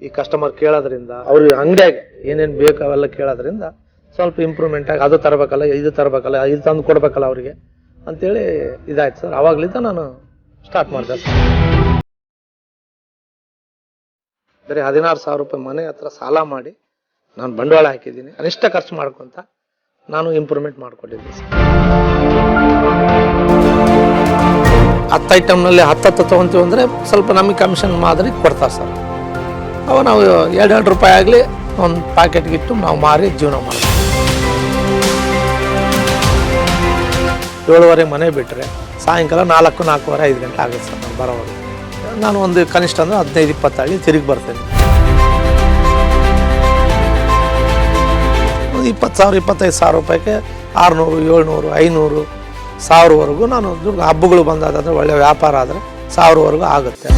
ಈ ಕಸ್ಟಮರ್ ಕೇಳೋದ್ರಿಂದ ಅವ್ರಿಗೆ ಅಂಗಡಿಯಾಗೆ ಏನೇನು ಬೇಕು ಅವೆಲ್ಲ ಕೇಳೋದ್ರಿಂದ ಸ್ವಲ್ಪ ಇಂಪ್ರೂವ್ಮೆಂಟ್ ಆಗಿ ಅದು ತರಬೇಕಲ್ಲ, ಇದು ತರಬೇಕಲ್ಲ, ಇದು ತಂದು ಕೊಡ್ಬೇಕಲ್ಲ ಅವ್ರಿಗೆ ಅಂತೇಳಿ ಇದಾಯ್ತು ಸರ್. ಅವಾಗ್ಲಿಂದ ನಾನು ಸ್ಟಾರ್ಟ್ ಮಾಡಿದೆ ಸರ್. ಬರೀ 16,000 ರೂಪಾಯಿ ಮನೆ ಹತ್ರ ಸಾಲ ಮಾಡಿ ನಾನು ಬಂಡವಾಳ ಹಾಕಿದ್ದೀನಿ. ಕನಿಷ್ಠ ಖರ್ಚು ಮಾಡ್ಕೊಂತ ನಾನು ಇಂಪ್ರೂವ್ಮೆಂಟ್ ಮಾಡ್ಕೊಂಡಿದ್ದೆ ಸರ್. 10 ಐಟಮ್ನಲ್ಲಿ 10 ತೊಗೊಂತೀವಿ ಅಂದರೆ ಸ್ವಲ್ಪ ನಮಗೆ ಕಮಿಷನ್ ಮಾದರಿ ಕೊಡ್ತಾರೆ ಸರ್. ಅವ ನಾವು 2 ರೂಪಾಯಿ ಆಗಲಿ ಒಂದು ಪ್ಯಾಕೆಟ್ಗಿಟ್ಟು ನಾವು ಮಾರಿ ಜೀವನ ಮಾಡ್ತೀವಿ. 7:30 ಮನೆ ಬಿಟ್ಟರೆ ಸಾಯಂಕಾಲ 4, 4:15, 5 ಗಂಟೆ ಆಗುತ್ತೆ ಸರ್ ನಾನು ಬರೋವಾಗ. ನಾನು ಒಂದು ಕನಿಷ್ಠ ಅಂದರೆ 15-20 ಹಳ್ಳಿ ತಿರುಗಿ ಬರ್ತೇನೆ. 20,000 25,000 ರೂಪಾಯಿಗೆ 600, 700, 500, 1000ವರೆಗೂ ನಾನು ಹಬ್ಬಗಳು ಬಂದಾದ್ರೆ ಒಳ್ಳೆ ವ್ಯಾಪಾರ ಆದರೆ 1000ವರೆಗೂ ಆಗುತ್ತೆ.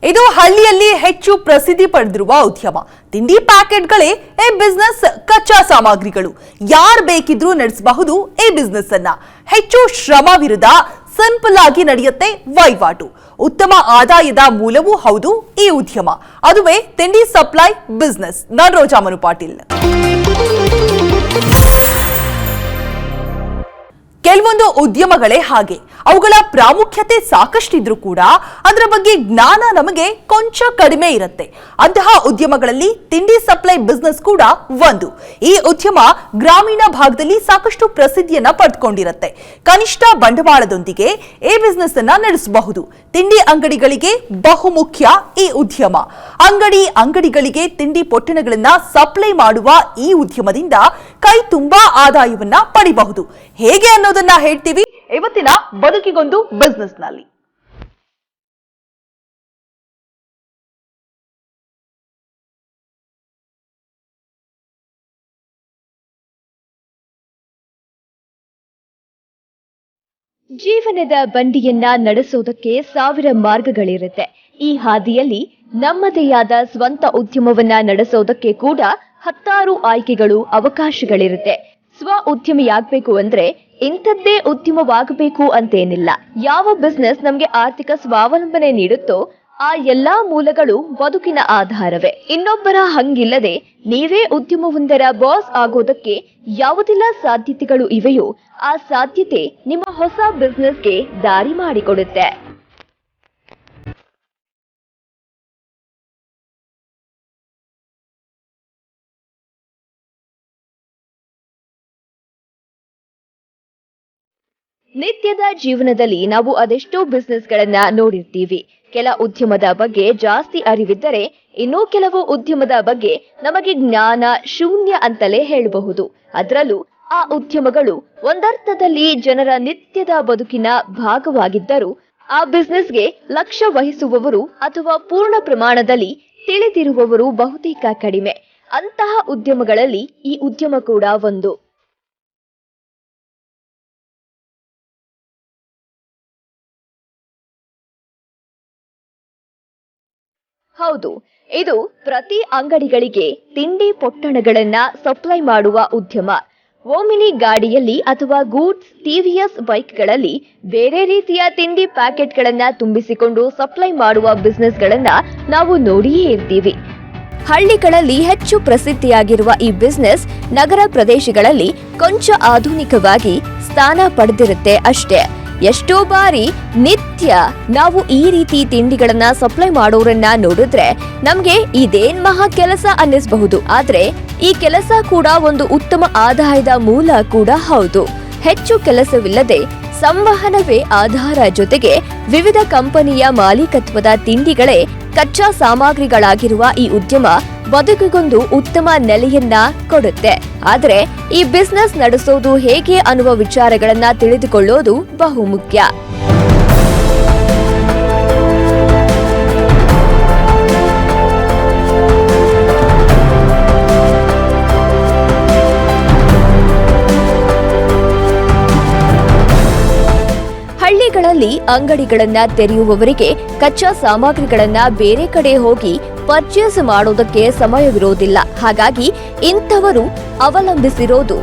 ಇದು ಹಳ್ಳಿಯಲ್ಲಿ ಹೆಚ್ಚು ಪ್ರಸಿದ್ಧಿ ಪಡೆದಿರುವ ಉದ್ಯಮ. ತಿಂಡಿ ಪ್ಯಾಕೆಟ್ಗಳೇ ಈ ಬಿಸ್ನೆಸ್ ಕಚ್ಚಾ ಸಾಮಗ್ರಿಗಳು. ಯಾರು ಬೇಕಿದ್ರೂ ನಡೆಸಬಹುದು ಈ ಬಿಸ್ನೆಸ್ ಅನ್ನ. ಹೆಚ್ಚು ಶ್ರಮವಿರದ ಸಿಂಪಲ್ ಆಗಿ ನಡೆಯುತ್ತೆ ವಹಿವಾಟು. ಉತ್ತಮ ಆದಾಯದ ಮೂಲವೂ ಹೌದು ಈ ಉದ್ಯಮ. ಅದುವೇ ತಿಂಡಿ ಸಪ್ಲೈ ಬಿಸ್ನೆಸ್. ನಾನು ರೋಜಾ ಮನು ಪಾಟೀಲ್. ಕೆಲವೊಂದು ಉದ್ಯಮಗಳೇ ಹಾಗೆ. ಅವುಗಳ ಪ್ರಾಮುಖ್ಯತೆ ಸಾಕಷ್ಟಿದ್ರೂ ಕೂಡ ಅದರ ಬಗ್ಗೆ ಜ್ಞಾನ ನಮಗೆ ಕೊಂಚ ಕಡಿಮೆ ಇರುತ್ತೆ. ಅಂತಹ ಉದ್ಯಮಗಳಲ್ಲಿ ತಿಂಡಿ ಸಪ್ಲೈ ಬಿಸ್ನೆಸ್ ಕೂಡ ಒಂದು. ಈ ಉದ್ಯಮ ಗ್ರಾಮೀಣ ಭಾಗದಲ್ಲಿ ಸಾಕಷ್ಟು ಪ್ರಸಿದ್ಧಿಯನ್ನ ಪಡೆದುಕೊಂಡಿರುತ್ತೆ. ಕನಿಷ್ಠ ಬಂಡವಾಳದೊಂದಿಗೆ ಈ ಬಿಸ್ನೆಸ್ ಅನ್ನ ನಡೆಸಬಹುದು. ತಿಂಡಿ ಅಂಗಡಿಗಳಿಗೆ ಬಹುಮುಖ್ಯ ಈ ಉದ್ಯಮ. ಅಂಗಡಿಗಳಿಗೆ ತಿಂಡಿ ಪೊಟ್ಟಣಗಳನ್ನ ಸಪ್ಲೈ ಮಾಡುವ ಈ ಉದ್ಯಮದಿಂದ ಕೈ ತುಂಬಾ ಆದಾಯವನ್ನ ಪಡಿಬಹುದು. ಹೇಗೆ ಅನ್ನೋದನ್ನ ಹೇಳ್ತೀವಿ ಇವತ್ತಿನ ಬದುಕಿಗೊಂದು ಬಿಸ್ನೆಸ್ ನಲ್ಲಿ. ಜೀವನದ ಬಂಡಿಯನ್ನ ನಡೆಸೋದಕ್ಕೆ 1000 ಮಾರ್ಗಗಳಿರುತ್ತೆ. ಈ ಹಾದಿಯಲ್ಲಿ ನಮ್ಮದೇ ಆದ ಸ್ವಂತ ಉದ್ಯಮವನ್ನ ನಡೆಸೋದಕ್ಕೆ ಕೂಡ 10 ಆಯ್ಕೆಗಳು, ಅವಕಾಶಗಳಿರುತ್ತೆ. ಸ್ವ ಉದ್ಯಮಿಯಾಗಬೇಕು ಅಂದ್ರೆ ಇಂಥದ್ದೇ ಉದ್ಯಮವಾಗಬೇಕು ಅಂತೇನಿಲ್ಲ. ಯಾವ ಬಿಸ್ನೆಸ್ ನಮ್ಗೆ ಆರ್ಥಿಕ ಸ್ವಾವಲಂಬನೆ ನೀಡುತ್ತೋ ಆ ಎಲ್ಲಾ ಮೂಲಗಳು ಬದುಕಿನ ಆಧಾರವೇ. ಇನ್ನೊಬ್ಬರ ಹಂಗಿಲ್ಲದೆ ನೀವೇ ಉದ್ಯಮವೊಂದರ ಬಾಸ್ ಆಗೋದಕ್ಕೆ ಯಾವುದೆಲ್ಲ ಸಾಧ್ಯತೆಗಳು ಇವೆಯೋ ಆ ಸಾಧ್ಯತೆ ನಿಮ್ಮ ಹೊಸ ಬಿಸ್ನೆಸ್ಗೆ ದಾರಿ ಮಾಡಿಕೊಡುತ್ತೆ. ನಿತ್ಯದ ಜೀವನದಲ್ಲಿ ನಾವು ಅದೆಷ್ಟೋ ಬಿಸ್ನೆಸ್ಗಳನ್ನ ನೋಡಿರ್ತೀವಿ. ಕೆಲ ಉದ್ಯಮದ ಬಗ್ಗೆ ಜಾಸ್ತಿ ಅರಿವಿದ್ದರೆ ಇನ್ನೂ ಕೆಲವು ಉದ್ಯಮದ ಬಗ್ಗೆ ನಮಗೆ ಜ್ಞಾನ ಶೂನ್ಯ ಅಂತಲೇ ಹೇಳಬಹುದು. ಅದರಲ್ಲೂ ಆ ಉದ್ಯಮಗಳು ಒಂದರ್ಥದಲ್ಲಿ ಜನರ ನಿತ್ಯದ ಬದುಕಿನ ಭಾಗವಾಗಿದ್ದರೂ ಆ ಬಿಸ್ನೆಸ್ಗೆ ಲಕ್ಷ್ಯ ವಹಿಸುವವರು ಅಥವಾ ಪೂರ್ಣ ಪ್ರಮಾಣದಲ್ಲಿ ತಿಳಿದಿರುವವರು ಬಹುತೇಕ ಕಡಿಮೆ. ಅಂತಹ ಉದ್ಯಮಗಳಲ್ಲಿ ಈ ಉದ್ಯಮ ಕೂಡ ಒಂದು. ಹೌದು, ಇದು ಪ್ರತಿ ಅಂಗಡಿಗಳಿಗೆ ತಿಂಡಿ ಪೊಟ್ಟಣಗಳನ್ನ ಸಪ್ಲೈ ಮಾಡುವ ಉದ್ಯಮ. ಓಮಿನಿ ಗಾಡಿಯಲ್ಲಿ ಅಥವಾ ಗೂಡ್ಸ್ ಟಿವಿಎಸ್ ಬೈಕ್ಗಳಲ್ಲಿ ಬೇರೆ ರೀತಿಯ ತಿಂಡಿ ಪ್ಯಾಕೆಟ್ಗಳನ್ನ ತುಂಬಿಸಿಕೊಂಡು ಸಪ್ಲೈ ಮಾಡುವ ಬಿಸ್ನೆಸ್ಗಳನ್ನ ನಾವು ನೋಡಿಯೇ ಇರ್ತೀವಿ. ಹಳ್ಳಿಗಳಲ್ಲಿ ಹೆಚ್ಚು ಪ್ರಸಿದ್ಧಿಯಾಗಿರುವ ಈ ಬಿಸ್ನೆಸ್ ನಗರ ಪ್ರದೇಶಗಳಲ್ಲಿ ಕೊಂಚ ಆಧುನಿಕವಾಗಿ ಸ್ಥಾನ ಪಡೆದಿರುತ್ತೆ ಅಷ್ಟೇ. ಎಷ್ಟೋ ಬಾರಿ ನಿತ್ಯ ನಾವು ಈ ರೀತಿ ತಿಂಡಿಗಳನ್ನ ಸಪ್ಲೈ ಮಾಡೋರನ್ನ ನೋಡಿದ್ರೆ ನಮ್ಗೆ ಇದೇನ್ ಮಹಾ ಕೆಲಸ ಅನ್ನಿಸಬಹುದು. ಆದ್ರೆ ಈ ಕೆಲಸ ಕೂಡ ಒಂದು ಉತ್ತಮ ಆದಾಯದ ಮೂಲ ಕೂಡ ಹೌದು. ಹೆಚ್ಚು ಕೆಲಸವಿಲ್ಲದೆ ಸಂವಹನವೇ ಆಧಾರ. ಜೊತೆಗೆ ವಿವಿಧ ಕಂಪನಿಯ ಮಾಲೀಕತ್ವದ ತಿಂಡಿಗಳೇ ಕಚ್ಚಾ ಸಾಮಗ್ರಿಗಳಾಗಿರುವ ಈ ಉದ್ಯಮ ಬದುಕಿಗೊಂದು ಉತ್ತಮ ನೆಲೆಯನ್ನ ಕೊಡುತ್ತೆ. ಆದ್ರೆ ಈ ಬಿಸ್ನೆಸ್ ನಡೆಸೋದು ಹೇಗೆ ಅನ್ನುವ ವಿಚಾರಗಳನ್ನ ತಿಳಿದುಕೊಳ್ಳೋದು ಬಹುಮುಖ್ಯ. ಹಳ್ಳಿಗಳಲ್ಲಿ ಅಂಗಡಿಗಳನ್ನ ತೆರೆಯುವವರಿಗೆ ಕಚ್ಚಾ ಸಾಮಗ್ರಿಗಳನ್ನ ಬೇರೆ ಕಡೆ ಹೋಗಿ ಪರ್ಚೇಸ್ ಮಾಡೋದಕ್ಕೆ ಸಮಯವಿರೋದಿಲ್ಲ. ಹಾಗಾಗಿ ಇಂಥವರು ಅವಲಂಬಿಸಿರೋದು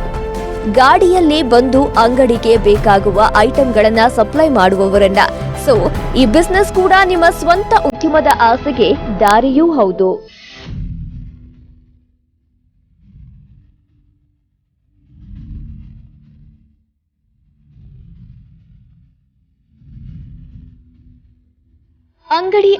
ಗಾಡಿಯಲ್ಲಿ ಬಂದು ಅಂಗಡಿಗೆ ಬೇಕಾಗುವ ಐಟಂಗಳನ್ನ ಸಪ್ಲೈ ಮಾಡುವವರನ್ನ. ಸೊ ಈ ಬಿಸ್ನೆಸ್ ಕೂಡ ನಿಮ್ಮ ಸ್ವಂತ ಉದ್ಯಮದ ಆಸೆಗೆ ದಾರಿಯೂ ಹೌದು.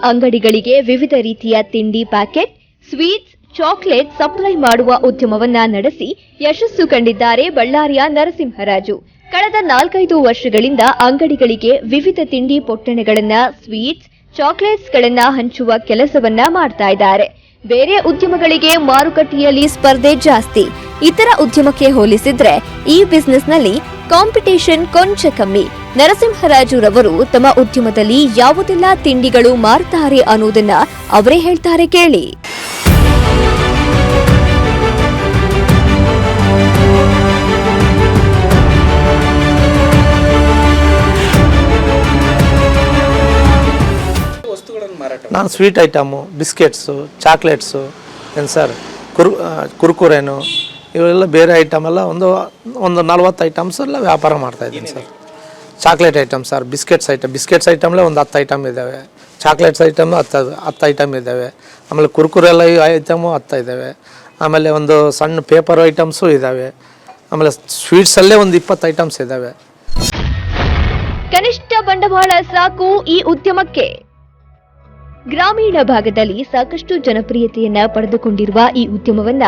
ಅಂಗಡಿಗಳಿಗೆ ವಿವಿಧ ರೀತಿಯ ತಿಂಡಿ ಪ್ಯಾಕೆಟ್, ಸ್ವೀಟ್ಸ್, ಚಾಕ್ಲೇಟ್ ಸಪ್ಲೈ ಮಾಡುವ ಉದ್ಯಮವನ್ನ ನಡೆಸಿ ಯಶಸ್ಸು ಕಂಡಿದ್ದಾರೆ ಬಳ್ಳಾರಿಯ ನರಸಿಂಹರಾಜು. ಕಳೆದ 4-5 ವರ್ಷಗಳಿಂದ ಅಂಗಡಿಗಳಿಗೆ ವಿವಿಧ ತಿಂಡಿ ಪೊಟ್ಟಣಗಳನ್ನ, ಸ್ವೀಟ್ಸ್, ಚಾಕ್ಲೇಟ್ಸ್ಗಳನ್ನ ಹಂಚುವ ಕೆಲಸವನ್ನ ಮಾಡ್ತಾ ಇದ್ದಾರೆ. ಬೇರೆ ಉದ್ಯಮಗಳಿಗೆ ಮಾರುಕಟ್ಟೆಯಲ್ಲಿ ಸ್ಪರ್ಧೆ ಜಾಸ್ತಿ. ಇತರ ಉದ್ಯಮಕ್ಕೆ ಹೋಲಿಸಿದ್ರೆ ಈ ಬಿಸ್ನೆಸ್ನಲ್ಲಿ ಕಾಂಪಿಟೇಷನ್ ಕೊಂಚ ಕಮ್ಮಿ. ನರಸಿಂಹರಾಜುರವರು ತಮ್ಮ ಉದ್ಯಮದಲ್ಲಿ ಯಾವುದೆಲ್ಲ ತಿಂಡಿಗಳು ಮಾರ್ತಾರೆ ಅನ್ನೋದನ್ನ ಅವರೇ ಹೇಳ್ತಾರೆ, ಕೇಳಿ. ನಾನು ಸ್ವೀಟ್ ಐಟಮು, ಬಿಸ್ಕೆಟ್ಸು, ಚಾಕ್ಲೇಟ್ಸು, ಏನು ಸರ್, ಕುರ್ಕುರೇನು, ಇವೆಲ್ಲ ಬೇರೆ ಐಟಮ್ ಎಲ್ಲ ಒಂದು 40 ಐಟಮ್ಸ್ ಎಲ್ಲ ವ್ಯಾಪಾರ ಮಾಡ್ತಾಯಿದ್ದೀನಿ sir. Chocolate item sir, biscuits ಐಟಮ್ಲೇ ಒಂದು 10 ಐಟಮ್ ಇದ್ದಾವೆ, ಚಾಕ್ಲೇಟ್ಸ್ ಐಟಮ್ 10 ಐಟಮ್ ಇದ್ದಾವೆ, ಆಮೇಲೆ ಕುರ್ಕುರೆಲ್ಲ ಐಟಮು 10 ಇದ್ದಾವೆ, ಆಮೇಲೆ ಒಂದು ಸಣ್ಣ ಪೇಪರ್ ಐಟಮ್ಸು ಇದ್ದಾವೆ, ಆಮೇಲೆ ಸ್ವೀಟ್ಸಲ್ಲೇ ಒಂದು 20 ಐಟಮ್ಸ್ ಇದ್ದಾವೆ. ಕನಿಷ್ಠ ಬಂಡವಾಳ ಸಾಕು ಈ ಉದ್ಯಮಕ್ಕೆ. ಗ್ರಾಮೀಣ ಭಾಗದಲ್ಲಿ ಸಾಕಷ್ಟು ಜನಪ್ರಿಯತೆಯನ್ನ ಪಡೆದುಕೊಂಡಿರುವ ಈ ಉದ್ಯಮವನ್ನ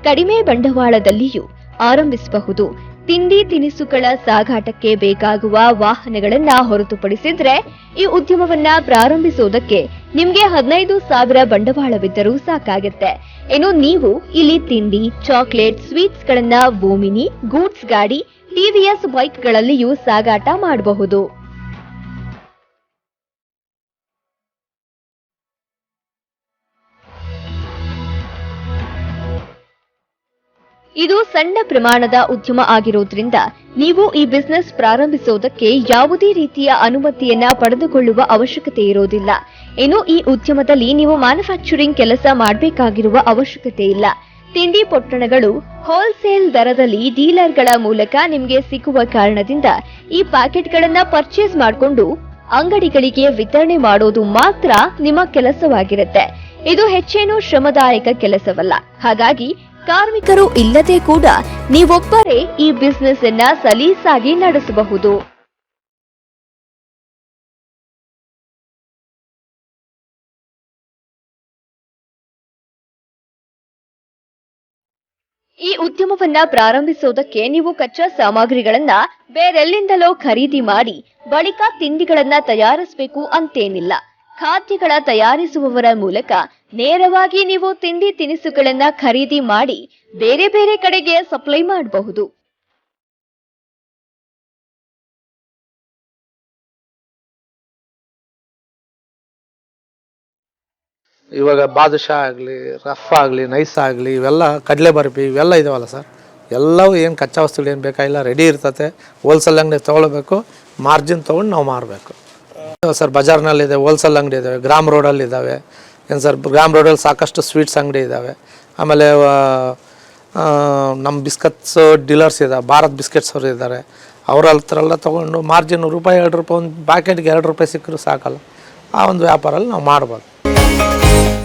ಕಡಿಮೆ ಬಂಡವಾಳದಲ್ಲಿಯೂ ಆರಂಭಿಸಬಹುದು. ತಿಂಡಿ ತಿನಿಸುಗಳ ಸಾಗಾಟಕ್ಕೆ ಬೇಕಾಗುವ ವಾಹನಗಳನ್ನ ಹೊರತುಪಡಿಸಿದ್ರೆ ಈ ಉದ್ಯಮವನ್ನ ಪ್ರಾರಂಭಿಸೋದಕ್ಕೆ ನಿಮ್ಗೆ 15,000 ಬಂಡವಾಳವಿದ್ದರೂ ಸಾಕಾಗುತ್ತೆ. ಇನ್ನು ನೀವು ಇಲ್ಲಿ ತಿಂಡಿ, ಚಾಕ್ಲೇಟ್, ಸ್ವೀಟ್ಸ್ ಗಳನ್ನ ಓಮಿನಿ, ಗೂಡ್ಸ್ ಗಾಡಿ, ಟಿವಿಎಸ್ ಬೈಕ್ಗಳಲ್ಲಿಯೂ ಸಾಗಾಟ ಮಾಡಬಹುದು. ಇದು ಸಣ್ಣ ಪ್ರಮಾಣದ ಉದ್ಯಮ ಆಗಿರೋದ್ರಿಂದ ನೀವು ಈ ಬಿಸ್ನೆಸ್ ಪ್ರಾರಂಭಿಸೋದಕ್ಕೆ ಯಾವುದೇ ರೀತಿಯ ಅನುಮತಿಯನ್ನ ಪಡೆದುಕೊಳ್ಳುವ ಅವಶ್ಯಕತೆ ಇರೋದಿಲ್ಲ. ಇನ್ನು ಈ ಉದ್ಯಮದಲ್ಲಿ ನೀವು ಮ್ಯಾನುಫ್ಯಾಕ್ಚರಿಂಗ್ ಕೆಲಸ ಮಾಡಬೇಕಾಗಿರುವ ಅವಶ್ಯಕತೆ ಇಲ್ಲ. ತಿಂಡಿ ಪೊಟ್ಟಣಗಳು ಹೋಲ್ಸೇಲ್ ದರದಲ್ಲಿ ಡೀಲರ್ಗಳ ಮೂಲಕ ನಿಮಗೆ ಸಿಗುವ ಕಾರಣದಿಂದ ಈ ಪ್ಯಾಕೆಟ್ಗಳನ್ನ ಪರ್ಚೇಸ್ ಮಾಡಿಕೊಂಡು ಅಂಗಡಿಗಳಿಗೆ ವಿತರಣೆ ಮಾಡೋದು ಮಾತ್ರ ನಿಮ್ಮ ಕೆಲಸವಾಗಿರುತ್ತೆ. ಇದು ಹೆಚ್ಚೇನೂ ಶ್ರಮದಾಯಕ ಕೆಲಸವಲ್ಲ. ಹಾಗಾಗಿ ಕಾರ್ಮಿಕರು ಇಲ್ಲದೆ ಕೂಡ ನೀವೊಬ್ಬರೇ ಈ ಬಿಸ್ನೆಸ್ ಅನ್ನ ಸಲೀಸಾಗಿ ನಡೆಸಬಹುದು. ಈ ಉದ್ಯಮವನ್ನ ಪ್ರಾರಂಭಿಸೋದಕ್ಕೆ ನೀವು ಕಚ್ಚಾ ಸಾಮಗ್ರಿಗಳನ್ನ ಬೇರೆಲ್ಲಿಂದಲೋ ಖರೀದಿ ಮಾಡಿ ಬಳಿಕ ತಿಂಡಿಗಳನ್ನ ತಯಾರಿಸಬೇಕು ಅಂತೇನಿಲ್ಲ. ಖಾದ್ಯಗಳ ತಯಾರಿಸುವವರ ಮೂಲಕ ನೇರವಾಗಿ ನೀವು ತಿಂಡಿ ತಿನಿಸುಗಳನ್ನ ಖರೀದಿ ಮಾಡಿ ಬೇರೆ ಬೇರೆ ಕಡೆಗೆ ಸಪ್ಲೈ ಮಾಡಬಹುದು. ಇವಾಗ ಬಾದುಷಾ ಆಗಲಿ, ರಫ್ ಆಗಲಿ, ನೈಸ್ ಆಗಲಿ, ಇವೆಲ್ಲ ಕಡಲೆ ಬರ್ಫಿ ಇವೆಲ್ಲ ಇದಾವಲ್ಲ ಸರ್, ಎಲ್ಲವೂ ಏನು ಕಚ್ಚಾ ವಸ್ತುಗಳು ಏನು ಬೇಕಾಗಿಲ್ಲ, ರೆಡಿ ಇರ್ತತೆ. ಹೋಲ್ಸೇಲ್ ಅಂಗಡಿ ತೊಗೊಳ್ಬೇಕು, ಮಾರ್ಜಿನ್ ತೊಗೊಂಡು ನಾವು ಮಾರಬೇಕು ಸರ್. ಬಜಾರ್ನಲ್ಲಿದೆ, ಹೋಲ್ಸೇಲ್ ಅಂಗಡಿ ಇದ್ದಾವೆ, ಗ್ರಾಮ್ ರೋಡಲ್ಲಿ ಇದ್ದಾವೆ. ಏನು ಸರ್, ಗ್ರಾಮ್ ರೋಡಲ್ಲಿ ಸಾಕಷ್ಟು ಸ್ವೀಟ್ಸ್ ಅಂಗಡಿ ಇದ್ದಾವೆ. ಆಮೇಲೆ ನಮ್ಮ ಬಿಸ್ಕಟ್ಸ್ ಡೀಲರ್ಸ್ ಇದ್ದಾವೆ, ಭಾರತ್ ಬಿಸ್ಕೆಟ್ಸ್ ಅವರು ಇದ್ದಾರೆ. ಅವ್ರ ಹತ್ರ ಎಲ್ಲ ತೊಗೊಂಡು ಮಾರ್ಜಿನ್ ರೂಪಾಯಿ 2 ರೂಪಾಯಿ ಒಂದು ಪ್ಯಾಕೆಟ್ಗೆ 2 ರೂಪಾಯಿ ಸಿಕ್ಕರೂ ಸಾಕಲ್ಲ. ಆ ಒಂದು ವ್ಯಾಪಾರಲ್ಲಿ ನಾವು ಮಾಡ್ಬೋದು.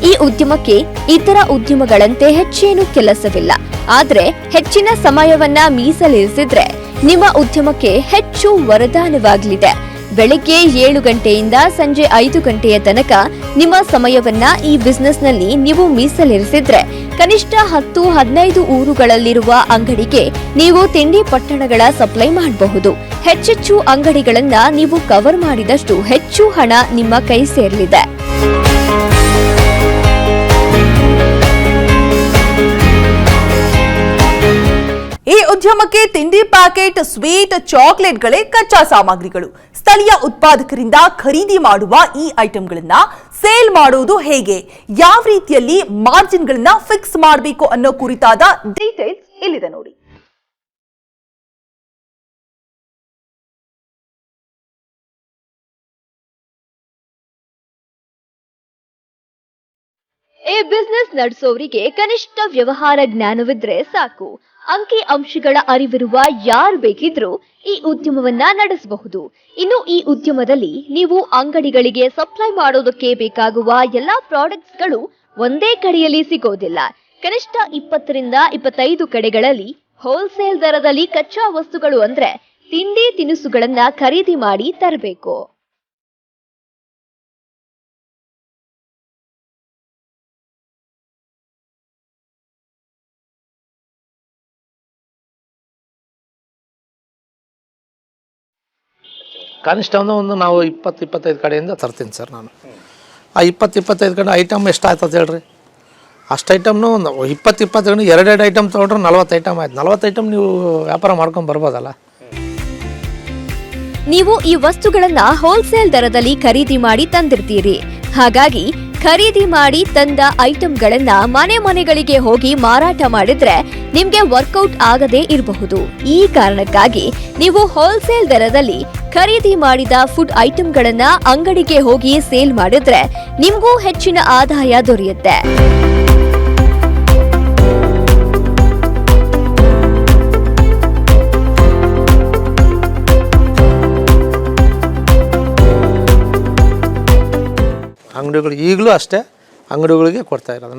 ಈ ಉದ್ಯಮಕ್ಕೆ ಇತರ ಉದ್ಯಮಗಳಂತೆ ಹೆಚ್ಚೇನು ಕೆಲಸವಿಲ್ಲ. ಆದ್ರೆ ಹೆಚ್ಚಿನ ಸಮಯವನ್ನ ಮೀಸಲಿರಿಸಿದ್ರೆ ನಿಮ್ಮ ಉದ್ಯಮಕ್ಕೆ ಹೆಚ್ಚು ವರದಾನವಾಗಲಿದೆ. ಬೆಳಿಗ್ಗೆ 7 ಗಂಟೆಯಿಂದ ಸಂಜೆ 5 ಗಂಟೆಯ ತನಕ ನಿಮ್ಮ ಸಮಯವನ್ನ ಈ ಬಿಸ್ನೆಸ್ನಲ್ಲಿ ನೀವು ಮೀಸಲಿರಿಸಿದ್ರೆ ಕನಿಷ್ಠ 10-15 ಊರುಗಳಲ್ಲಿರುವ ಅಂಗಡಿಗೆ ನೀವು ತಿಂಡಿ ಪಟ್ಟಣಗಳ ಸಪ್ಲೈ ಮಾಡಬಹುದು. ಹೆಚ್ಚೆಚ್ಚು ಅಂಗಡಿಗಳನ್ನ ನೀವು ಕವರ್ ಮಾಡಿದಷ್ಟು ಹೆಚ್ಚು ಹಣ ನಿಮ್ಮ ಕೈ ಸೇರಲಿದೆ. ಈ ಉದ್ಯಮಕ್ಕೆ ತಿಂಡಿ ಪ್ಯಾಕೆಟ್, ಸ್ವೀಟ್, ಚಾಕ್ಲೇಟ್ಗಳೇ ಕಚ್ಚಾ ಸಾಮಗ್ರಿಗಳು. ಸ್ಥಳೀಯ ಉತ್ಪಾದಕರಿಂದ ಖರೀದಿ ಮಾಡುವ ಈ ಐಟಂಗಳನ್ನ ಸೇಲ್ ಮಾಡೋದು ಹೇಗೆ, ಯಾವ ರೀತಿಯಲ್ಲಿ ಮಾರ್ಜಿನ್ಗಳನ್ನ ಫಿಕ್ಸ್ ಮಾಡಬೇಕು ಅನ್ನೋ ಕುರಿತಾದ ಡೀಟೇಲ್ಸ್ ಇಲ್ಲಿದೆ ನೋಡಿ. ಈ ಬಿಸ್ನೆಸ್ ನಡೆಸೋರಿಗೆ ಕನಿಷ್ಠ ವ್ಯವಹಾರ ಜ್ಞಾನವಿದ್ರೆ ಸಾಕು. ಅಂಕಿ ಅಂಶಗಳ ಅರಿವಿರುವ ಯಾರು ಬೇಕಿದ್ರೂ ಈ ಉದ್ಯಮವನ್ನ ನಡೆಸಬಹುದು. ಇನ್ನು ಈ ಉದ್ಯಮದಲ್ಲಿ ನೀವು ಅಂಗಡಿಗಳಿಗೆ ಸಪ್ಲೈ ಮಾಡೋದಕ್ಕೆ ಬೇಕಾಗುವ ಎಲ್ಲಾ ಪ್ರಾಡಕ್ಟ್ಸ್ಗಳು ಒಂದೇ ಕಡೆಯಲ್ಲಿ ಸಿಗೋದಿಲ್ಲ. ಕನಿಷ್ಠ 20 ರಿಂದ 25 ಕಡೆಗಳಲ್ಲಿ ಹೋಲ್ಸೇಲ್ ದರದಲ್ಲಿ ಕಚ್ಚಾ ವಸ್ತುಗಳು ಅಂದ್ರೆ ತಿಂಡಿ ತಿನಿಸುಗಳನ್ನ ಖರೀದಿ ಮಾಡಿ ತರಬೇಕು. ಕನಿಷ್ಠ ಒಂದು ನಾವು 20-25 ಕಡೆಯಿಂದ ತರ್ತೀನಿ ಸರ್ ನಾನು. ಆ 20-25 ಕಡೆ ಐಟಮ್ ಎಷ್ಟು ಆಯ್ತದೆ ಹೇಳ್ರಿ, ಅಷ್ಟು ಐಟಮ್ನು ಒಂದು 20-20 ಕಡೆ 2 ಐಟಮ್ ತೊಗೊಂಡ್ರೆ 40 ಐಟಮ್ ಆಯ್ತು. 40 ಐಟಮ್ ನೀವು ವ್ಯಾಪಾರ ಮಾಡ್ಕೊಂಡು ಬರ್ಬೋದಲ್ಲ. ನೀವು ಈ ವಸ್ತುಗಳನ್ನ ಹೋಲ್ಸೇಲ್ ದರದಲ್ಲಿ ಖರೀದಿ ಮಾಡಿ ತಂದಿರ್ತೀರಿ. ಹಾಗಾಗಿ ಖರೀದಿ ಮಾಡಿ ತಂದ ಐಟಂಗಳನ್ನ ಮನೆಗಳಿಗೆ ಹೋಗಿ ಮಾರಾಟ ಮಾಡಿದ್ರೆ ನಿಮ್ಗೆ ವರ್ಕೌಟ್ ಆಗದೇ ಇರಬಹುದು. ಈ ಕಾರಣಕ್ಕಾಗಿ ನೀವು ಹೋಲ್ಸೇಲ್ ದರದಲ್ಲಿ ಖರೀದಿ ಮಾಡಿದ ಫುಡ್ ಐಟಂಗಳನ್ನ ಅಂಗಡಿಗೆ ಹೋಗಿ ಸೇಲ್ ಮಾಡಿದ್ರೆ ನಿಮ್ಗೂ ಹೆಚ್ಚಿನ ಆದಾಯ ದೊರೆಯುತ್ತೆ. ಅಂಗಡಿಗಳು ಈಗಲೂ ಅಷ್ಟೇ ಅಂಗಡಿಗಳಿಗೆ ಕೊಡ್ತಾ ಇರೋದು.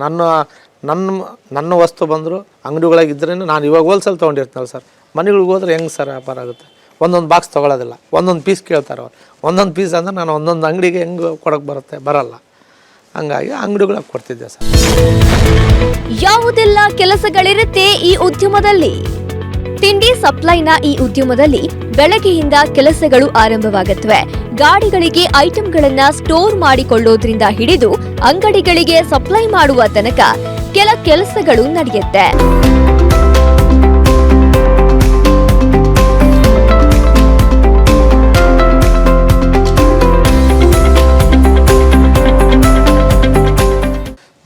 ನನ್ನ ವಸ್ತು ಬಂದರು ಅಂಗಡಿಗಳಾಗಿದ್ದರೆ ನಾನು ಇವಾಗ ಹೋಲ್ಸೇಲ್ ತೊಗೊಂಡಿರ್ತೀನಲ್ಲ ಸರ್, ಮನೆಗಳಿಗೆ ಹೋದ್ರೆ ಹೆಂಗೆ ಸರ್ ವ್ಯಾಪಾರ ಆಗುತ್ತೆ? ಒಂದೊಂದು ಬಾಕ್ಸ್ ತೊಗೊಳ್ಳೋದಿಲ್ಲ, ಒಂದೊಂದು ಪೀಸ್ ಕೇಳ್ತಾರೆ ಅವ್ರು. ಒಂದೊಂದು ಪೀಸ್ ಅಂದರೆ ನಾನು ಒಂದೊಂದು ಅಂಗಡಿಗೆ ಹೆಂಗೆ ಕೊಡೋಕ್ಕೆ ಬರಲ್ಲ. ಹಂಗಾಗಿ ಅಂಗಡಿಗಳಿಗೆ ಕೊಡ್ತಿದ್ದೆ ಸರ್. ಯಾವುದೆಲ್ಲ ಕೆಲಸಗಳಿರುತ್ತೆ ಈ ಉದ್ಯಮದಲ್ಲಿ? ತಿಂಡಿ ಸಪ್ಲೈನ ಈ ಉದ್ಯಮದಲ್ಲಿ ಬೆಳಗ್ಗೆಯಿಂದ ಕೆಲಸಗಳು ಆರಂಭವಾಗುತ್ತವೆ. ಗಾಡಿಗಳಿಗೆ ಐಟಂಗಳನ್ನ ಸ್ಟೋರ್ ಮಾಡಿಕೊಳ್ಳೋದ್ರಿಂದ ಹಿಡಿದು ಅಂಗಡಿಗಳಿಗೆ ಸಪ್ಲೈ ಮಾಡುವ ತನಕ ಕೆಲ ಕೆಲಸಗಳು ನಡೆಯುತ್ತೆ.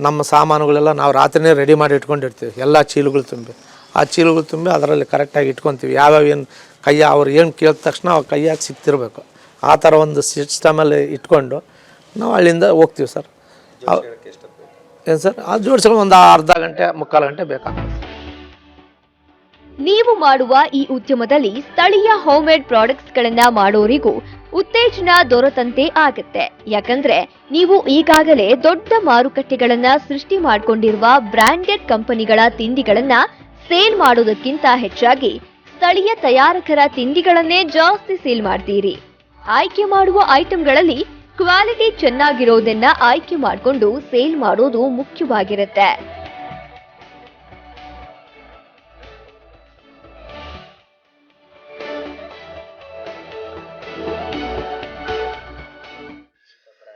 ನಮ್ಮ ಸಾಮಾನುಗಳೆಲ್ಲ ನಾವು ರಾತ್ರಿನೇ ರೆಡಿ ಮಾಡಿ ಇಟ್ಕೊಂಡಿರ್ತೀವಿ. ಎಲ್ಲ ಚೀಲಗಳು ತುಂಬಿ, ಆ ಚೀಲಗಳು ತುಂಬಿ ಅದರಲ್ಲಿ ಕರೆಕ್ಟಾಗಿ ಇಟ್ಕೊತೀವಿ. ಯಾವ್ಯಾವ ಏನು ಅವ್ರು ಏನು ಕೇಳಿದ ತಕ್ಷಣ ಅವ್ರು ಕೈಯಾಗಿ ಸಿಕ್ತಿರ್ಬೇಕು. ಆ ಥರ ಒಂದು ಸಿಸ್ಟಮಲ್ಲಿ ಇಟ್ಕೊಂಡು ನಾವು ಅಲ್ಲಿಂದ ಹೋಗ್ತೀವಿ ಸರ್. ಏನು ಸರ್, ಅದು ಜೋಡಿಸ್ಕೊಂಡು ಒಂದು ಅರ್ಧ ಗಂಟೆ 3/4 ಗಂಟೆ ಬೇಕಾಗ್ತದೆ. ನೀವು ಮಾಡುವ ಈ ಉದ್ಯಮದಲ್ಲಿ ಸ್ಥಳೀಯ ಹೋಮ್ ಮೇಡ್ ಪ್ರಾಡಕ್ಟ್ಸ್ ಗಳನ್ನ ಮಾಡೋರಿಗೂ ಉತ್ತೇಜನ ದೊರೆತಂತೆ ಆಗುತ್ತೆ. ಯಾಕಂದ್ರೆ ನೀವು ಈಗಾಗಲೇ ದೊಡ್ಡ ಮಾರುಕಟ್ಟೆಗಳನ್ನ ಸೃಷ್ಟಿ ಮಾಡಿಕೊಂಡಿರುವ ಬ್ರಾಂಡೆಡ್ ಕಂಪನಿಗಳ ತಿಂಡಿಗಳನ್ನ ಸೇಲ್ ಮಾಡೋದಕ್ಕಿಂತ ಹೆಚ್ಚಾಗಿ ಸ್ಥಳೀಯ ತಯಾರಕರ ತಿಂಡಿಗಳನ್ನೇ ಜಾಸ್ತಿ ಸೇಲ್ ಮಾಡ್ತೀರಿ. ಆಯ್ಕೆ ಮಾಡುವ ಐಟಂಗಳಲ್ಲಿ ಕ್ವಾಲಿಟಿ ಚೆನ್ನಾಗಿರೋದನ್ನ ಆಯ್ಕೆ ಮಾಡಿಕೊಂಡು ಸೇಲ್ ಮಾಡೋದು ಮುಖ್ಯವಾಗಿರುತ್ತೆ.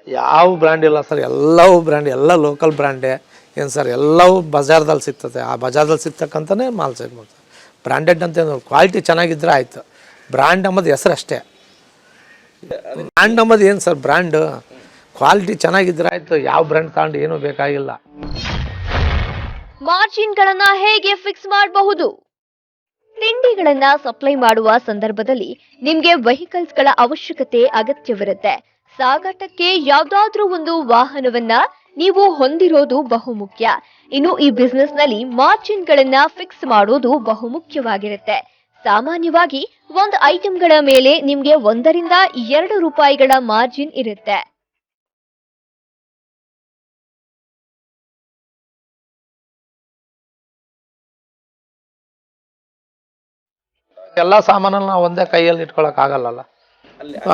ಯಾವ ಬ್ರ್ಯಾಂಡ್ ಇಲ್ಲ ಸರ್, ಎಲ್ಲವೂ ಬ್ರ್ಯಾಂಡ್, ಎಲ್ಲ ಲೋಕಲ್ ಬ್ರ್ಯಾಂಡೇ. ಏನು ಸರ್, ಎಲ್ಲವೂ ಬಜಾರ್ದಲ್ಲಿ ಸಿಗ್ತದೆ. ಆ ಬಜಾರ್ದಲ್ಲಿ ಸಿಗ್ತಕ್ಕಂಥನೇ ಮಾಲ್ ಸಿಗ್ಬೋದು. ಬ್ರ್ಯಾಂಡೆಡ್ ಅಂತ ಕ್ವಾಲಿಟಿ ಚೆನ್ನಾಗಿದ್ದರೆ ಆಯಿತು. ಬ್ರ್ಯಾಂಡ್ ಅಂಬೋದು ಹೆಸರು ಅಷ್ಟೇ. ಬ್ರ್ಯಾಂಡ್ ಅಂಬೋದು ಏನು ಸರ್, ಬ್ರ್ಯಾಂಡು ಕ್ವಾಲಿಟಿ ಚೆನ್ನಾಗಿದ್ದರೆ ಆಯಿತು. ಯಾವ ಬ್ರ್ಯಾಂಡ್ ತಗೊಂಡು ಏನೂ ಬೇಕಾಗಿಲ್ಲ. ಮಾರ್ಜಿನ್ಗಳನ್ನ ಹೇಗೆ ಫಿಕ್ಸ್ ಮಾಡಬಹುದು? ತಿಂಡಿಗಳನ್ನ ಸಪ್ಲೈ ಮಾಡುವ ಸಂದರ್ಭದಲ್ಲಿ ನಿಮ್ಗೆ ವೆಹಿಕಲ್ಸ್ಗಳ ಅವಶ್ಯಕತೆ ಅಗತ್ಯವಿರುತ್ತೆ. ಸಾಗಾಟಕ್ಕೆ ಯಾವ್ದಾದ್ರೂ ಒಂದು ವಾಹನವನ್ನ ನೀವು ಹೊಂದಿರೋದು ಬಹುಮುಖ್ಯ. ಇನ್ನು ಈ ಬಿಸ್ನೆಸ್ ನಲ್ಲಿ ಮಾರ್ಜಿನ್ಗಳನ್ನ ಫಿಕ್ಸ್ ಮಾಡೋದು ಬಹುಮುಖ್ಯವಾಗಿರುತ್ತೆ. ಸಾಮಾನ್ಯವಾಗಿ ಒಂದು ಐಟಂಗಳ ಮೇಲೆ ನಿಮ್ಗೆ 1 ರಿಂದ 2 ರೂಪಾಯಿಗಳ ಮಾರ್ಜಿನ್ ಇರುತ್ತೆ. ಎಲ್ಲ ಸಾಮಾನನ್ನು ನಾವು ಒಂದೇ ಕೈಯಲ್ಲಿ ಇಟ್ಕೊಳಕ್ ಆಗಲ್ಲ,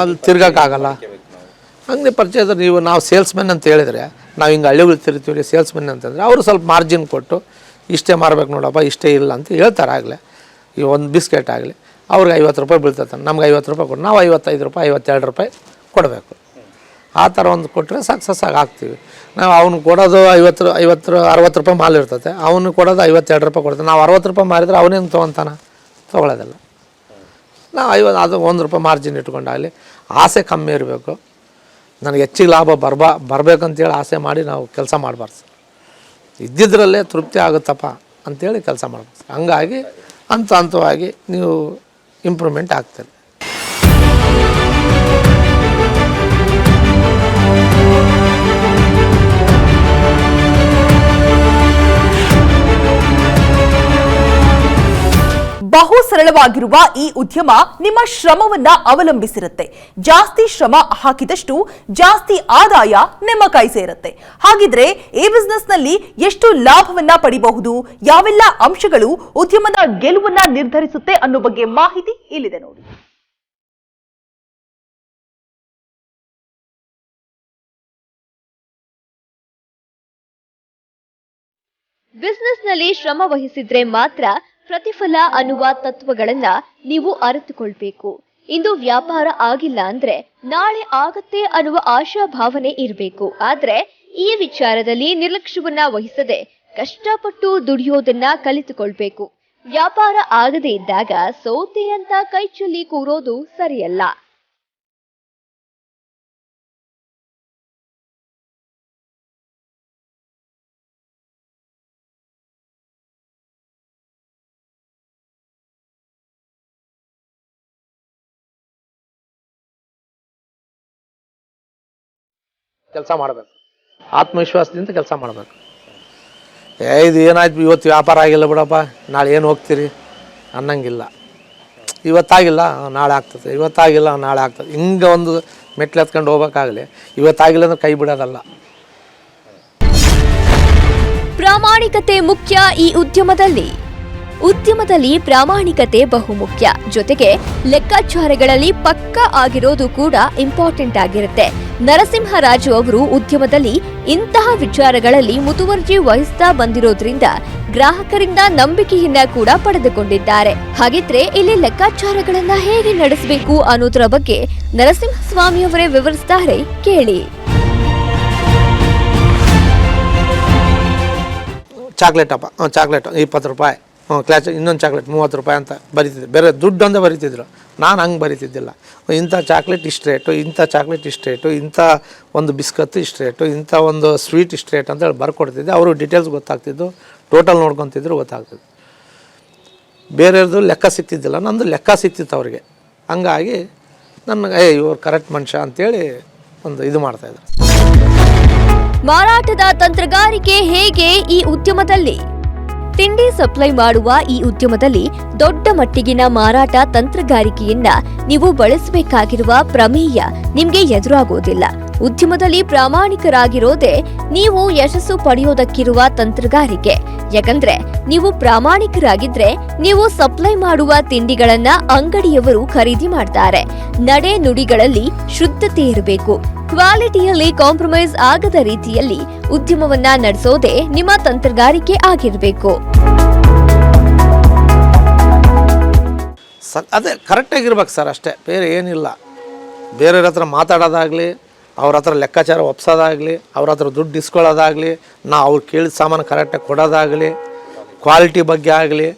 ಅಲ್ಲಿ ತಿರ್ಗಕ್ಕಾಗಲ್ಲ. ಹಂಗೆ ಪರಿಚಯ ನಾವು ಸೇಲ್ಸ್ಮೆನ್ ಅಂತ ಹೇಳಿದರೆ, ನಾವು ಹಿಂಗೆ ಹಳ್ಳಿಗಳು ತಿರ್ತೀವಿ ಸೇಲ್ಸ್ಮೆನ್ ಅಂತಂದರೆ ಅವರು ಸ್ವಲ್ಪ ಮಾರ್ಜಿನ್ ಕೊಟ್ಟು ಇಷ್ಟೇ ಮಾರ್ಬೇಕು ನೋಡಪ್ಪ, ಇಷ್ಟೇ ಇಲ್ಲ ಅಂತ ಹೇಳ್ತಾರೆ. ಆಗಲೇ ಈ ಒಂದು ಬಿಸ್ಕೆಟ್ ಆಗಲಿ ಅವ್ರಿಗೆ 50 ರೂಪಾಯಿ ಬೀಳ್ತದೆ, ನಮ್ಗೆ 50 ರೂಪಾಯಿ ಕೊಟ್ಟು ನಾವು 55 ರೂಪಾಯಿ 52 ರೂಪಾಯಿ ಕೊಡಬೇಕು. ಆ ಥರ ಒಂದು ಕೊಟ್ಟರೆ ಸಕ್ಸಸ್ ಆಗಿ ಆಗ್ತೀವಿ. ನಾವು ಅವ್ನು ಕೊಡೋದು 50-60 ರೂಪಾಯಿ ಮಾಲ್ ಇರ್ತದೆ, ಅವನು ಕೊಡೋದು 52 ರೂಪಾಯಿ ಕೊಡ್ತಾನೆ. ನಾವು 60 ರೂಪಾಯಿ ಮಾರಿದ್ರೆ ಅವನೇನು ತೊಗೊಳ್ಳೋದಿಲ್ಲ. ನಾವು ಅದು 1 ರೂಪಾಯಿ ಮಾರ್ಜಿನ್ ಇಟ್ಕೊಂಡಾಗಲಿ. ಆಸೆ ಕಮ್ಮಿ ಇರಬೇಕು. ನನಗೆ ಹೆಚ್ಚಿಗೆ ಲಾಭ ಬರಬೇಕಂತೇಳಿ ಆಸೆ ಮಾಡಿ ನಾವು ಕೆಲಸ ಮಾಡಬಾರ್ದು. ಇದ್ದಿದ್ದರಲ್ಲೇ ತೃಪ್ತಿ ಆಗುತ್ತಪ್ಪ ಅಂಥೇಳಿ ಕೆಲಸ ಮಾಡ್ಬೋದು. ಹಂಗಾಗಿ ಹಂತವಾಗಿ ನೀವು ಇಂಪ್ರೂವ್ಮೆಂಟ್ ಆಗ್ತದೆ. ಸರಳವಾಗಿರುವ ಈ ಉದ್ಯಮ ನಿಮ್ಮ ಶ್ರಮವನ್ನ ಅವಲಂಬಿಸಿರುತ್ತೆ. ಜಾಸ್ತಿ ಶ್ರಮ ಹಾಕಿದಷ್ಟು ಜಾಸ್ತಿ ಆದಾಯ ನಿಮ್ಮ ಕೈ ಸೇರುತ್ತೆ. ಹಾಗಿದ್ರೆ ಈ ಬಿಸ್ನೆಸ್ ನಲ್ಲಿ ಎಷ್ಟು ಲಾಭವನ್ನ ಪಡಿಬಹುದು, ಯಾವೆಲ್ಲ ಅಂಶಗಳು ಉದ್ಯಮದ ಗೆಲುವನ್ನ ನಿರ್ಧರಿಸುತ್ತೆ ಅನ್ನೋ ಬಗ್ಗೆ ಮಾಹಿತಿ ಇಲ್ಲಿದೆ ನೋಡಿ. ಬಿಸ್ನೆಸ್ನಲ್ಲಿ ಶ್ರಮ ವಹಿಸಿದ್ರೆ ಮಾತ್ರ ಪ್ರತಿಫಲ ಅನ್ನುವ ತತ್ವಗಳನ್ನ ನೀವು ಅರಿತುಕೊಳ್ಬೇಕು. ಇಂದು ವ್ಯಾಪಾರ ಆಗಿಲ್ಲ ಅಂದ್ರೆ ನಾಳೆ ಆಗತ್ತೆ ಅನ್ನುವ ಆಶಾಭಾವನೆ ಇರಬೇಕು. ಆದ್ರೆ ಈ ವಿಚಾರದಲ್ಲಿ ನಿರ್ಲಕ್ಷ್ಯವನ್ನ ವಹಿಸದೆ ಕಷ್ಟಪಟ್ಟು ದುಡಿಯೋದನ್ನ ಕಲಿತುಕೊಳ್ಬೇಕು. ವ್ಯಾಪಾರ ಆಗದೇ ಇದ್ದಾಗ ಸೋತೆ ಅಂತ ಕೈಚೊಲ್ಲಿ ಕೂರೋದು ಸರಿಯಲ್ಲ. ಕೆಲಸ ಮಾಡಬೇಕು, ಆತ್ಮವಿಶ್ವಾಸದಿಂದ ಕೆಲಸ ಮಾಡಬೇಕು. ಇದು ಏನಾಯ್ತು ಇವತ್ತು ವ್ಯಾಪಾರ ಆಗಿಲ್ಲ ಬಿಡಪ್ಪ, ನಾಳೆ ಏನು ಹೋಗ್ತೀರಿ ಅನ್ನಂಗಿಲ್ಲ. ಇವತ್ತಾಗಿಲ್ಲ ನಾಳೆ ಆಗ್ತದೆ, ಇವತ್ತಾಗಿಲ್ಲ ನಾಳೆ ಆಗ್ತದೆ, ಹಿಂಗೆ ಒಂದು ಮೆಟ್ಲು ಎತ್ಕೊಂಡು ಹೋಗ್ಬೇಕಾಗಲಿ. ಇವತ್ತಾಗಿಲ್ಲ ಅಂದ್ರೆ ಕೈ ಬಿಡೋದಲ್ಲ. ಪ್ರಾಮಾಣಿಕತೆ ಮುಖ್ಯ ಈ ಉದ್ಯಮದಲ್ಲಿ ಪ್ರಾಮಾಣಿಕತೆ ಬಹುಮುಖ್ಯ. ಜೊತೆಗೆ ಲೆಕ್ಕಾಚಾರಗಳಲ್ಲಿ ಪಕ್ಕಾ ಆಗಿರೋದು ಕೂಡ ಇಂಪಾರ್ಟೆಂಟ್ ಆಗಿರುತ್ತೆ. ನರಸಿಂಹರಾಜು ಅವರು ಉದ್ಯಮದಲ್ಲಿ ಇಂತಹ ವಿಚಾರಗಳಲ್ಲಿ ಮುತುವರ್ಜಿ ವಹಿಸ್ತಾ ಬಂದಿರೋದ್ರಿಂದ ಗ್ರಾಹಕರಿಂದ ನಂಬಿಕೆಯನ್ನ ಕೂಡ ಪಡೆದುಕೊಂಡಿದ್ದಾರೆ. ಹಾಗಿದ್ರೆ ಇಲ್ಲಿ ಲೆಕ್ಕಾಚಾರಗಳನ್ನ ಹೇಗೆ ನಡೆಸಬೇಕು ಅನ್ನೋದರ ಬಗ್ಗೆ ನರಸಿಂಹಸ್ವಾಮಿಯವರೇ ವಿವರಿಸ್ತಾರೆ, ಕೇಳಿ. ಚಾಕ್ಲೇಟ್ ಅಪ್ಪ, ಚಾಕ್ಲೇಟ್ 20 ರೂಪಾಯಿ, ಕ್ಲಾಸ್ ಇನ್ನೊಂದು ಚಾಕ್ಲೇಟ್ 30 ರೂಪಾಯಿ ಅಂತ ಬರೀತಿದ್ದೆ. ಬೇರೆ ದುಡ್ಡು ಅಂತ ಬರೀತಿದ್ರು, ನಾನು ಹಂಗೆ ಬರೀತಿದ್ದಿಲ್ಲ. ಇಂಥ ಚಾಕ್ಲೇಟ್ ಇಷ್ಟು ರೇಟು, ಇಂಥ ಚಾಕ್ಲೇಟ್ ಇಷ್ಟು ರೇಟು, ಇಂಥ ಒಂದು ಬಿಸ್ಕತ್ತು ಇಷ್ಟು ರೇಟು, ಇಂಥ ಒಂದು ಸ್ವೀಟ್ ಇಷ್ಟು ರೇಟ್ ಅಂತೇಳಿ ಬರ್ಕೊಡ್ತಿದ್ದೆ. ಅವರು ಡೀಟೇಲ್ಸ್ ಗೊತ್ತಾಗ್ತಿದ್ದು, ಟೋಟಲ್ ನೋಡ್ಕೊತಿದ್ರು, ಗೊತ್ತಾಗ್ತಿದ್ದು. ಬೇರೆಯವ್ರದ್ದು ಲೆಕ್ಕ ಸಿಗ್ತಿದ್ದಿಲ್ಲ, ನಂದು ಲೆಕ್ಕ ಸಿಗ್ತಿತ್ತು ಅವ್ರಿಗೆ. ಹಂಗಾಗಿ ನನಗೆ ಇವ್ರು ಕರೆಕ್ಟ್ ಮನುಷ್ಯ ಅಂತೇಳಿ ಒಂದು ಇದು ಮಾಡ್ತಾಯಿದ್ರು. ಮಾರಾಟದ ತಂತ್ರಗಾರಿಕೆ ಹೇಗೆ ಈ ಉದ್ಯಮದಲ್ಲಿ? ತಿಂಡಿ ಸಪ್ಲೈ ಮಾಡುವ ಈ ಉದ್ಯಮದಲ್ಲಿ ದೊಡ್ಡ ಮಟ್ಟಿಗಿನ ಮಾರಾಟ ತಂತ್ರಗಾರಿಕೆಯನ್ನ ನೀವು ಬಳಸಬೇಕಾಗಿರುವ ಪ್ರಮೇಯ ನಿಮ್ಗೆ ಎದುರಾಗೋದಿಲ್ಲ. ಉದ್ಯಮದಲ್ಲಿ ಪ್ರಾಮಾಣಿಕರಾಗಿರೋದೇ ನೀವು ಯಶಸ್ಸು ಪಡೆಯೋದಕ್ಕಿರುವ ತಂತ್ರಗಾರಿಕೆ. ಯಾಕಂದ್ರೆ ನೀವು ಪ್ರಾಮಾಣಿಕರಾಗಿದ್ರೆ ನೀವು ಸಪ್ಲೈ ಮಾಡುವ ತಿಂಡಿಗಳನ್ನ ಅಂಗಡಿಯವರು ಖರೀದಿ ಮಾಡ್ತಾರೆ. ನಡೆ ನುಡಿಗಳಲ್ಲಿ ಶುದ್ಧತೆ ಇರಬೇಕು. ಕ್ವಾಲಿಟಿಯಲ್ಲಿ ಕಾಂಪ್ರಮೈಸ್ ಆಗದ ರೀತಿಯಲ್ಲಿ ಉದ್ಯಮವನ್ನ ನಡೆಸೋದೇ ನಿಮ್ಮ ತಂತ್ರಗಾರಿಕೆ ಆಗಿರಬೇಕು. ಅದೇ ಕರೆಕ್ಟಾಗಿರ್ಬೇಕು ಸರ್, ಅಷ್ಟೇ, ಬೇರೆ ಏನಿಲ್ಲ. ಬೇರೆಯವ್ರ ಹತ್ರ ಮಾತಾಡೋದಾಗಲಿ, ಅವ್ರ ಹತ್ರ ಲೆಕ್ಕಾಚಾರ ಒಪ್ಸೋದಾಗಲಿ, ಅವ್ರ ಹತ್ರ ದುಡ್ಡು ಇಸ್ಕೊಳ್ಳೋದಾಗಲಿ, ಅವ್ರು ಕೇಳಿದ ಸಾಮಾನು ಕರೆಕ್ಟಾಗಿ ಕೊಡೋದಾಗಲಿ, ಕ್ವಾಲಿಟಿ ಬಗ್ಗೆ ಆಗಲಿ,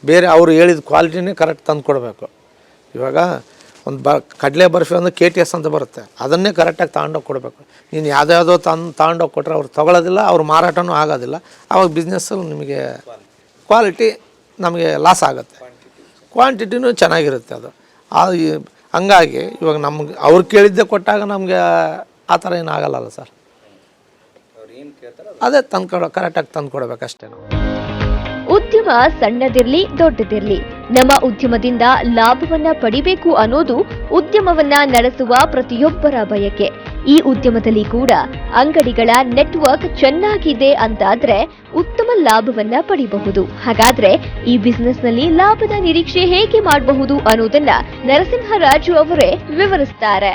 ಬೇರೆ ಅವರು ಹೇಳಿದ ಕ್ವಾಲಿಟಿನೇ ಕರೆಕ್ಟ್ ತಂದು ಕೊಡಬೇಕು. ಇವಾಗ ಒಂದು ಕಡಲೆ ಬರ್ಫಿ ಒಂದು KTS ಅಂತ ಬರುತ್ತೆ, ಅದನ್ನೇ ಕರೆಕ್ಟಾಗಿ ತಗೊಂಡೋಗಿ ಕೊಡಬೇಕು. ನೀನು ಯಾವುದ್ಯಾವುದೋ ತಗೊಂಡೋಗಿ ಕೊಟ್ಟರೆ ಅವ್ರು ತೊಗೊಳ್ಳೋದಿಲ್ಲ, ಅವ್ರ ಮಾರಾಟನೂ ಆಗೋದಿಲ್ಲ. ಆವಾಗ ಬಿಸ್ನೆಸ್ಸಲ್ಲಿ ನಿಮಗೆ ಕ್ವಾಲಿಟಿ ನಮಗೆ ಲಾಸ್ ಆಗುತ್ತೆ, ಕ್ವಾಂಟಿಟಿನೂ ಚೆನ್ನಾಗಿರುತ್ತೆ. ಅದು ಹಂಗಾಗಿ ಇವಾಗ ನಮ್ಗೆ ಅವ್ರು ಕೇಳಿದ್ದೆ ಕೊಟ್ಟಾಗ ನಮಗೆ ಆ ಥರ ಏನು ಆಗಲ್ಲ ಸರ್. ಅದೇ ಕರೆಕ್ಟಾಗಿ ತಂದು ಕೊಡಬೇಕಷ್ಟೇ ನಾವು. ಉದ್ಯಮ ಸಣ್ಣದಿರ್ಲಿ ದೊಡ್ಡದಿರ್ಲಿ, ನಮ್ಮ ಉದ್ಯಮದಿಂದ ಲಾಭವನ್ನ ಪಡಿಬೇಕು ಅನ್ನೋದು ಉದ್ಯಮವನ್ನ ನಡೆಸುವ ಪ್ರತಿಯೊಬ್ಬರ ಬಯಕೆ. ಈ ಉದ್ಯಮದಲ್ಲಿ ಕೂಡ ಅಂಗಡಿಗಳ ನೆಟ್ವರ್ಕ್ ಚೆನ್ನಾಗಿದೆ ಅಂತಾದ್ರೆ ಉತ್ತಮ ಲಾಭವನ್ನ ಪಡಿಬಹುದು. ಹಾಗಾದ್ರೆ ಈ ಬಿಸ್ನೆಸ್ ನಲ್ಲಿ ಲಾಭದ ನಿರೀಕ್ಷೆ ಹೇಗೆ ಮಾಡಬಹುದು ಅನ್ನೋದನ್ನ ನರಸಿಂಹರಾಜು ಅವರೇ ವಿವರಿಸ್ತಾರೆ.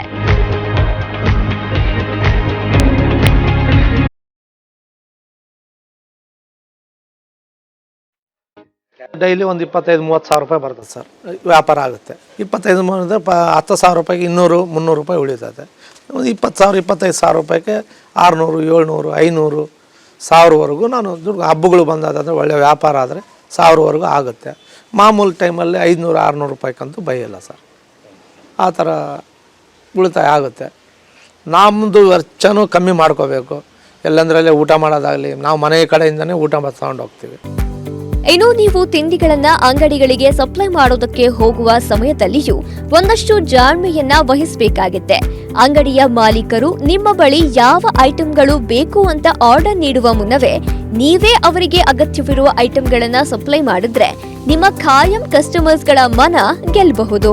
ಡೈಲಿ ಒಂದು 25-30 ಸಾವಿರ ರೂಪಾಯಿ ಬರ್ತದೆ ಸರ್, ವ್ಯಾಪಾರ ಆಗುತ್ತೆ. 25 ಅಂದರೆ 10,000 ರೂಪಾಯಿಗೆ 200-300 ರೂಪಾಯಿ ಉಳಿತದೆ. ಒಂದು 20,000-25 ಸಾವಿರ ರೂಪಾಯಿಗೆ 600, 700, 500, 1000ವರೆಗೂ ನಾನು ದುಡ್ಡು. ಹಬ್ಬಗಳು ಬಂದಾದರೆ ಒಳ್ಳೆ ವ್ಯಾಪಾರ ಆದರೆ 1000ವರೆಗೂ ಆಗುತ್ತೆ. ಮಾಮೂಲು ಟೈಮಲ್ಲಿ 500-600 ರೂಪಾಯಿಗಂತೂ ಬೈಯಲ್ಲ ಸರ್. ಆ ಥರ ಉಳಿತಾಯ ಆಗುತ್ತೆ. ನಮ್ಮದು ವೆಚ್ಚನೂ ಕಮ್ಮಿ ಮಾಡ್ಕೋಬೇಕು. ಎಲ್ಲಂದ್ರಲ್ಲೇ ಊಟ ಮಾಡೋದಾಗಲಿ, ನಾವು ಮನೆ ಕಡೆಯಿಂದನೇ ಊಟ ತಗೊಂಡು ಹೋಗ್ತೀವಿ. ಇನ್ನು ನೀವು ತಿಂಡಿಗಳನ್ನ ಅಂಗಡಿಗಳಿಗೆ ಸಪ್ಲೈ ಮಾಡೋದಕ್ಕೆ ಹೋಗುವ ಸಮಯದಲ್ಲಿಯೂ ಒಂದಷ್ಟು ಜಾಣ್ಮೆಯನ್ನ ವಹಿಸಬೇಕಾಗುತ್ತೆ. ಅಂಗಡಿಯ ಮಾಲೀಕರು ನಿಮ್ಮ ಬಳಿ ಯಾವ ಐಟಂಗಳು ಬೇಕು ಅಂತ ಆರ್ಡರ್ ನೀಡುವ ಮುನ್ನವೇ ನೀವೇ ಅವರಿಗೆ ಅಗತ್ಯವಿರುವ ಐಟಂಗಳನ್ನ ಸಪ್ಲೈ ಮಾಡಿದ್ರೆ ನಿಮ್ಮ ಖಾಯಂ ಕಸ್ಟಮರ್ಸ್ಗಳ ಮನ ಗೆಲ್ಲಬಹುದು.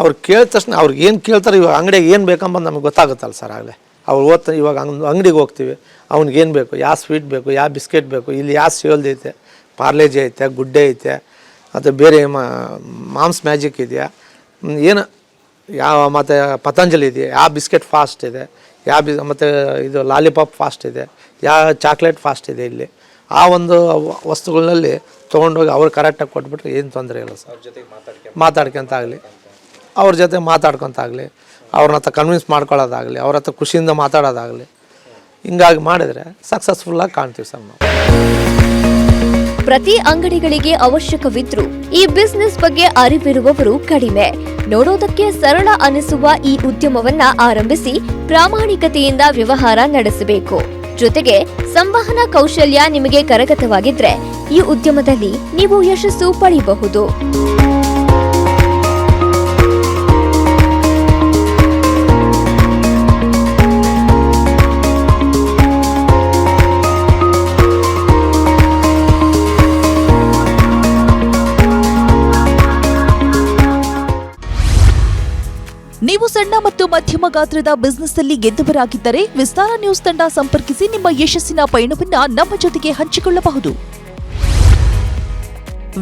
ಅವ್ರು ಕೇಳಿದ ತಕ್ಷಣ ಅವ್ರಿಗೆ ಏನು ಕೇಳ್ತಾರೆ, ಇವಾಗ ಅಂಗಡಿಗೆ ಏನು ಬೇಕಂಬಂದು ನಮಗೆ ಗೊತ್ತಾಗುತ್ತಲ್ಲ ಸರ್. ಆಗಲೇ ಅವ್ರು ಓದ್ತಾರೆ. ಇವಾಗ ಅಂಗಡಿಗೆ ಹೋಗ್ತೀವಿ, ಅವ್ನಿಗೇನು ಬೇಕು, ಯಾವ ಸ್ವೀಟ್ ಬೇಕು, ಯಾವ ಬಿಸ್ಕೆಟ್ ಬೇಕು, ಇಲ್ಲಿ ಯಾವ ಸೇಲ್ದು ಐತೆ, ಪಾರ್ಲೇಜಿ ಐತೆ, ಗುಡ್ಡೆ ಐತೆ, ಮತ್ತು ಬೇರೆ ಮಾಮ್ಸ್ ಮ್ಯಾಜಿಕ್ ಇದೆಯಾ, ಏನು ಯಾವ, ಮತ್ತು ಪತಂಜಲಿ ಇದೆಯಾ, ಯಾವ ಬಿಸ್ಕೆಟ್ ಫಾಸ್ಟ್ ಇದೆ, ಮತ್ತು ಇದು ಲಾಲಿಪಾಪ್ ಫಾಸ್ಟ್ ಇದೆ, ಯಾವ ಚಾಕ್ಲೇಟ್ ಫಾಸ್ಟ್ ಇದೆ. ಇಲ್ಲಿ ಆ ಒಂದು ವಸ್ತುಗಳಲ್ಲಿ ತೊಗೊಂಡೋಗಿ ಅವ್ರು ಕರೆಕ್ಟಾಗಿ ಕೊಟ್ಬಿಟ್ರೆ ಏನು ತೊಂದರೆ ಇಲ್ಲ ಸರ್. ಅವ್ರ ಜೊತೆಗೆ ಮಾತಾಡ್ಕೊಂತಾಗಲಿ, ಅವ್ರ ಜೊತೆ ಮಾತಾಡ್ಕೊತಾಗಲಿ, ಅವ್ರನ್ನ ಹತ್ರ ಕನ್ವಿನ್ಸ್ ಮಾಡ್ಕೊಳ್ಳೋದಾಗಲಿ, ಅವ್ರ ಹತ್ರ ಖುಷಿಯಿಂದ ಮಾತಾಡೋದಾಗಲಿ, ಹಿಂಗಾಗಿ ಮಾಡಿದರೆ ಸಕ್ಸಸ್ಫುಲ್ಲಾಗಿ ಕಾಣ್ತೀವಿ ಸರ್ ನಾವು. ಪ್ರತಿ ಅಂಗಡಿಗಳಿಗೆ ಅವಶ್ಯಕವಿದ್ರೂ ಈ ಬಿಸ್ನೆಸ್ ಬಗ್ಗೆ ಅರಿವಿರುವವರು ಕಡಿಮೆ. ನೋಡೋದಕ್ಕೆ ಸರಳ ಅನಿಸುವ ಈ ಉದ್ಯಮವನ್ನ ಆರಂಭಿಸಿ ಪ್ರಾಮಾಣಿಕತೆಯಿಂದ ವ್ಯವಹಾರ ನಡೆಸಬೇಕು. ಜೊತೆಗೆ ಸಂವಹನ ಕೌಶಲ್ಯ ನಿಮಗೆ ಕರಗತವಾಗಿದ್ರೆ ಈ ಉದ್ಯಮದಲ್ಲಿ ನೀವು ಯಶಸ್ಸು ಪಡೆಯಬಹುದು. ನೀವು ಸಣ್ಣ ಮತ್ತು ಮಧ್ಯಮ ಗಾತ್ರದ ಬಿಸ್ನೆಸ್ ಅಲ್ಲಿ ಗೆದ್ದವರಾಗಿದ್ದರೆ ವಿಸ್ತಾರ ನ್ಯೂಸ್ ತಂಡ ಸಂಪರ್ಕಿಸಿ ನಿಮ್ಮ ಯಶಸ್ಸಿನ ಪಯಣವನ್ನ ನಮ್ಮ ಜೊತೆಗೆ ಹಂಚಿಕೊಳ್ಳಬಹುದು.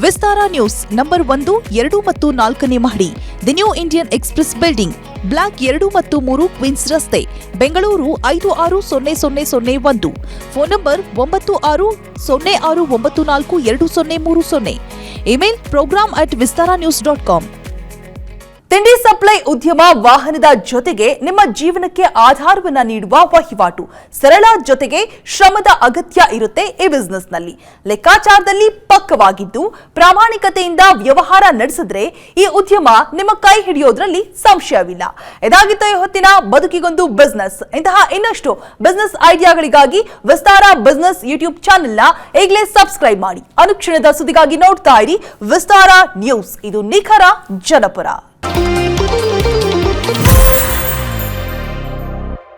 ವಿಸ್ತಾರ ನ್ಯೂಸ್ ನಂಬರ್ 1, 2 ಮತ್ತು 4ನೇ ಮಹಡಿ, the new Indian express building, block 2 ಮತ್ತು 3, ಕ್ವೀನ್ಸ್ ರಸ್ತೆ, Bengaluru 560001. Phone number 9606942030. Email program@vistaranews.com. ತಿಂಡಿ ಸಪ್ಲೈ ಉದ್ಯಮ ವಾಹನದ ಜೊತೆಗೆ ನಿಮ್ಮ ಜೀವನಕ್ಕೆ ಆಧಾರವನ್ನ ನೀಡುವ ವಹಿವಾಟು. ಸರಳ ಜೊತೆಗೆ ಶ್ರಮದ ಅಗತ್ಯ ಇರುತ್ತೆ ಈ ಬಿಸ್ನೆಸ್ನಲ್ಲಿ. ಲೆಕ್ಕಾಚಾರದಲ್ಲಿ ಪಕ್ಕವಾಗಿದ್ದು ಪ್ರಾಮಾಣಿಕತೆಯಿಂದ ವ್ಯವಹಾರ ನಡೆಸಿದ್ರೆ ಈ ಉದ್ಯಮ ನಿಮ್ಮ ಕೈ ಹಿಡಿಯೋದ್ರಲ್ಲಿ ಸಂಶಯವಿಲ್ಲ. ಇದಾಗಿತ್ತು ಈ ಹೊತ್ತಿನ ಬದುಕಿಗೊಂದು ಬಿಸ್ನೆಸ್. ಇಂತಹ ಇನ್ನಷ್ಟು ಬಿಸ್ನೆಸ್ ಐಡಿಯಾಗಳಿಗಾಗಿ ವಿಸ್ತಾರ ಬಿಸ್ನೆಸ್ ಯೂಟ್ಯೂಬ್ ಚಾನೆಲ್ನ ಈಗಲೇ ಸಬ್ಸ್ಕ್ರೈಬ್ ಮಾಡಿ. ಅನುಕ್ಷಣದ ಸುದ್ದಿಗಾಗಿ ನೋಡ್ತಾ ಇರಿ ವಿಸ್ತಾರ ನ್ಯೂಸ್. ಇದು ನಿಖರ ಜನಪರ.